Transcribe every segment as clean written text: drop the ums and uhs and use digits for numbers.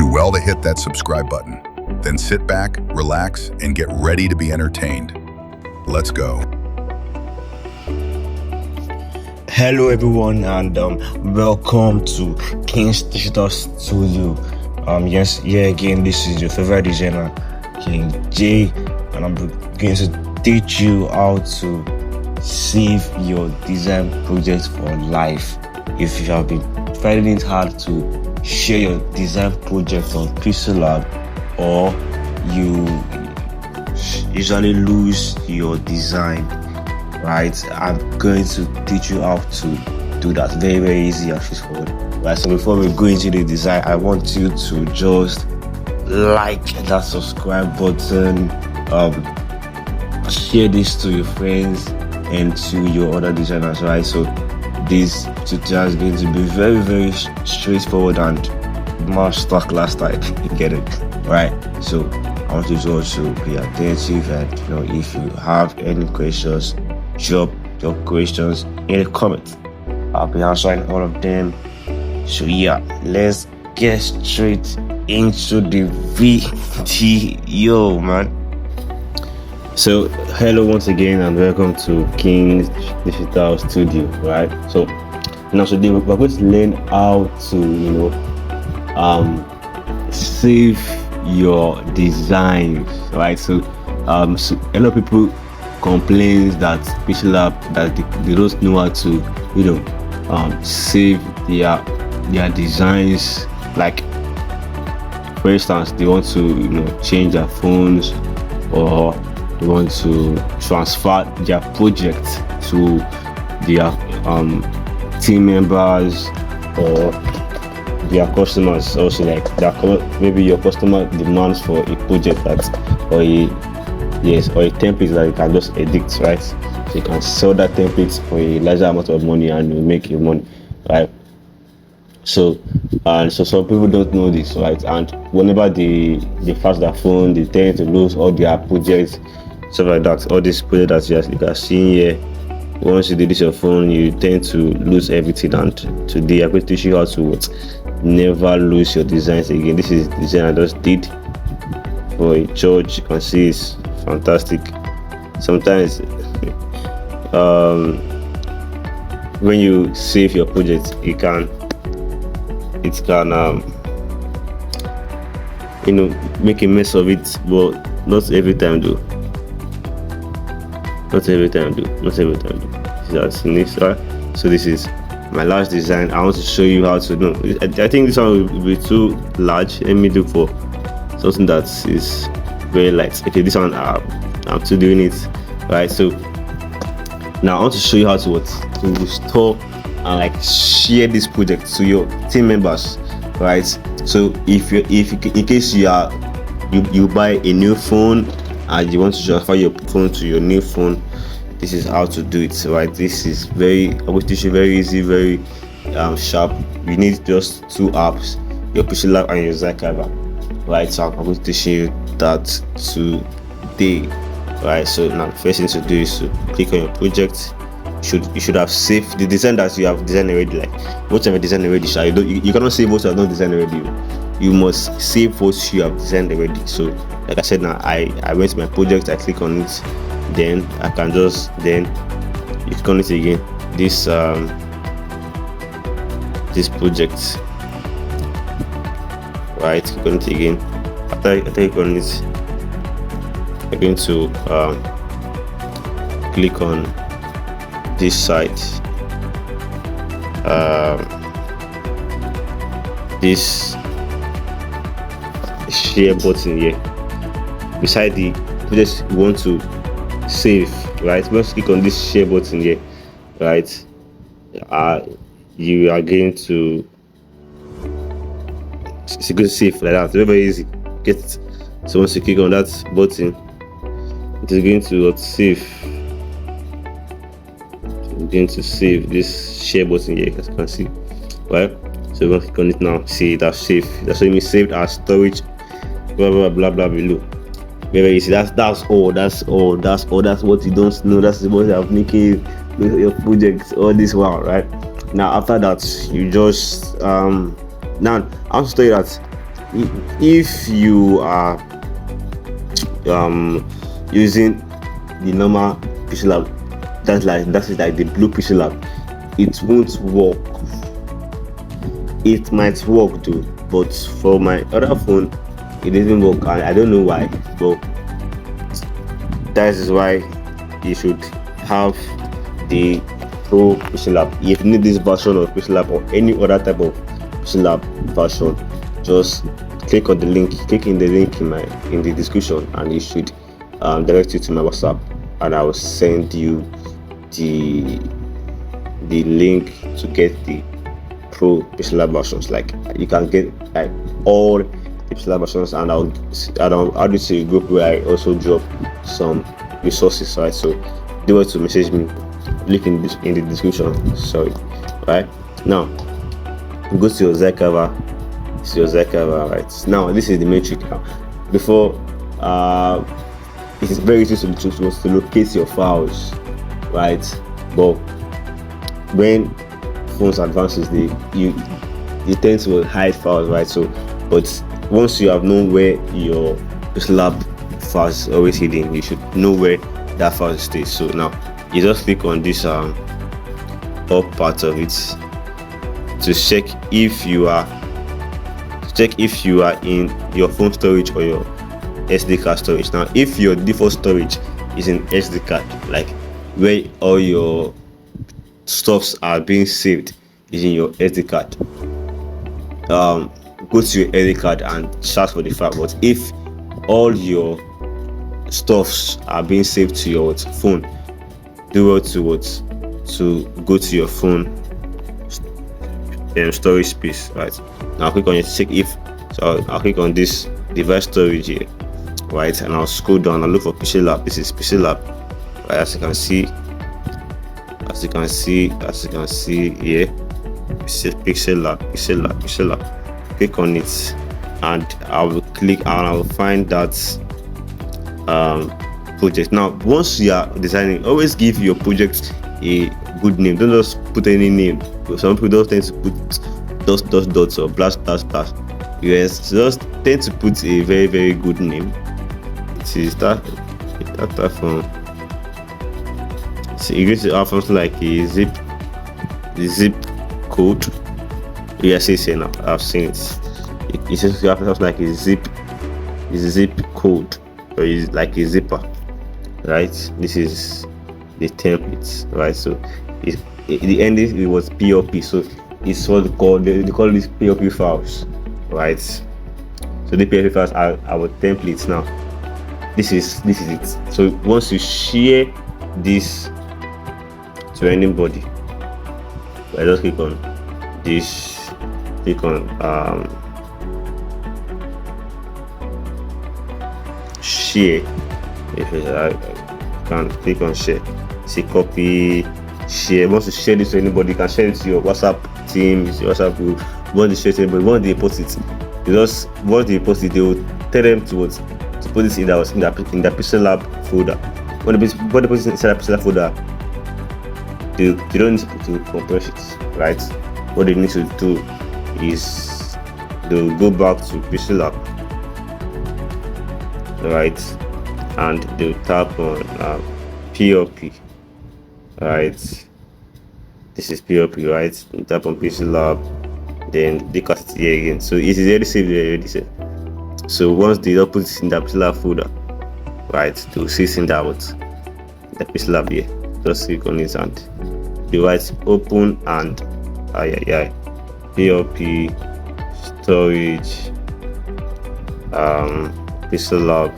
do well to hit that subscribe button. Then sit back, relax, and get ready to be entertained. Let's go. Hello everyone, and welcome to King's Digital Studio. Yes, again, this is your favorite designer, King J, and I'm going to teach you how to save your design projects for life. If you have been finding it hard to share your design project on Pixellab, or you usually lose your design, right? I'm going to teach you how to do that. Very easy and straightforward. Right, so before we go into the design, I want you to just like that subscribe button, share this to your friends and to your other designers, right? So this tutorial is going to be very straightforward and masterclass type. You get it, right? So I want you to also be attentive, and if you have any questions, drop your questions in the comments. I'll be answering all of them. So yeah, let's get straight into the video, man. So hello once again, and welcome to King's Digital Studio, right? So now today we're going to learn how to save your designs, right? So so a lot of people complains that Pixellab, that they don't know how to save their designs. Like for instance, they want to change their phones, or they want to transfer their project to their team members or their customers. Also, like maybe your customer demands for a project or a template that you can just edit, right? So you can sell that template for a larger amount of money and you make your money, right? So some people don't know this, right? And whenever they pass their phone, they tend to lose all their projects, stuff like that. All these projects that you can see here, once you delete your phone, you tend to lose everything. And today I'm going to teach you how to never lose your designs again. This is the design I just did for a church. You can see it's fantastic. Sometimes when you save your project, it can make a mess of it, but not every time though. Not every time. So this is my last design. I want to show you how to do. I think this one will be too large. Let me do for something that is very light. Okay, this one I'm still doing it, right? So now I want to show you how to restore and share this project to your team members, right? So if in case you buy a new phone and you want to transfer your phone to your new phone, this is how to do it, right? This is I will teach you very easy, very sharp. You need just two apps, your Pixellab and your Zycaver, right? So I'm going to teach you that today, right? So now the first thing to do is to click on your project. You should have saved the design that you have designed already. Like what you have designed already, you cannot save what you have not designed already. You must save what you have designed already. So like I said, now I went to my project, I click on it, then I can just you click on it again. This project, right? Click on it again. After I click on it, I'm going to click on this site, this share button here beside the project you want to save, right? Let's click on this share button here, right? You are going to save like that. Very easy. Get it. So once you click on that button, it is going to save. I'm going to save this share button here, as you can see, right? So we're going to click on it now. See, that's saved. That's showing me saved as storage, blah below. Very easy. That's all. That's what you don't know. That's what you have making your project all this while, right? Now after that, you just now I want to tell you that if you are using the normal Pixellab, that is like the blue Pixellab, it won't work. It might work though, but for my other phone it doesn't work, and I don't know why, but that is why you should have the Pro Pixellab. If you need this version of Pixellab or any other type of Pixellab version, just click in the link in the description, and it should direct you to my WhatsApp, and I will send you the link to get the Pro Pixellab versions. Like, you can get like all the Pixellab versions, and I'll add it to a group where I also drop some resources, right? So they want to message me, link in the description. Sorry. Right now, go to your Z cover. Right now, this is the matrix. Now, before it is very easy to locate your files, right? But when phones advances, you tend to hide files, right? So, but once you have known where your Pixellab files is always hidden, you should know where that file stays. So now you just click on this up part of it to check if you are in your phone storage or your SD card storage. Now, if your default storage is in SD card, like where all your stuffs are being saved is in your SD card, go to your SD card and search for the file. But if all your stuffs are being saved to your phone, do well to go to your phone storage space. Right now, click on it to check if. So I'll click on this device storage here, right, and I'll scroll down and look for Pixellab. This is Pixellab, right? As you can see here, it says Pixellab. Click on it, and I will click and I will find that project. Now, once you are designing, always give your project a good name. Don't just put any name. Some people don't tend to put dots or blast. Yes, just tend to put a very, very good name. It is that from. So you're going to have something like a zip code. Yes, it's now. I've seen it. It's just you have something like a zip code, or is like a zipper, right? This is the template, right? So the ending, it was PLP, so it's what they call these PLP files, right? So the PLP files are our templates. Now this is it. So once you share this to anybody, I just click on this, click on share. If I can click on share, see copy, share. Once you share this to anybody, you can share it to your WhatsApp team, your WhatsApp group. Once you share to anybody, once they post it, they will tell them to put this in the Pixellab folder. When they put it inside the Pixellab folder, they don't need to compress it, right? What they need to do is they'll go back to Pixellab, right, and they'll tap on PLP, right? This is PLP, right? You tap on Pixellab, then they cast it here again. So it is already saved, already saved. So once they put it in the Pixellab folder, right, to see in that the Pixellab here, just click on it and you write open and PLP storage Pixellab.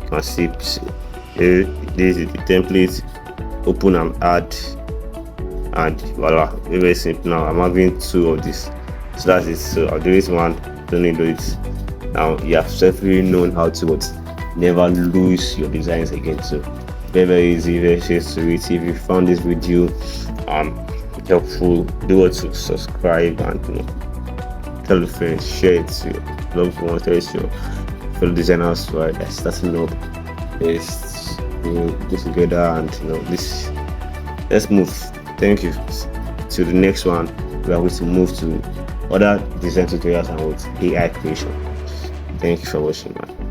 You can see this is the template. Open and add, and voila, very simple. Now I'm having two of this, so that's it. So I'll do this one, don't need to do it. Now you have certainly known how to never lose your designs again. So very easy, very easy to read. If you found this video helpful, do it to subscribe and tell your friends, share it to your loved ones, tell it to your fellow designers, right? That's starting up. Let's do this together, and let's move. Thank you. To the next one, we are going to move to other design tutorials and with AI creation. Thank you for watching, man.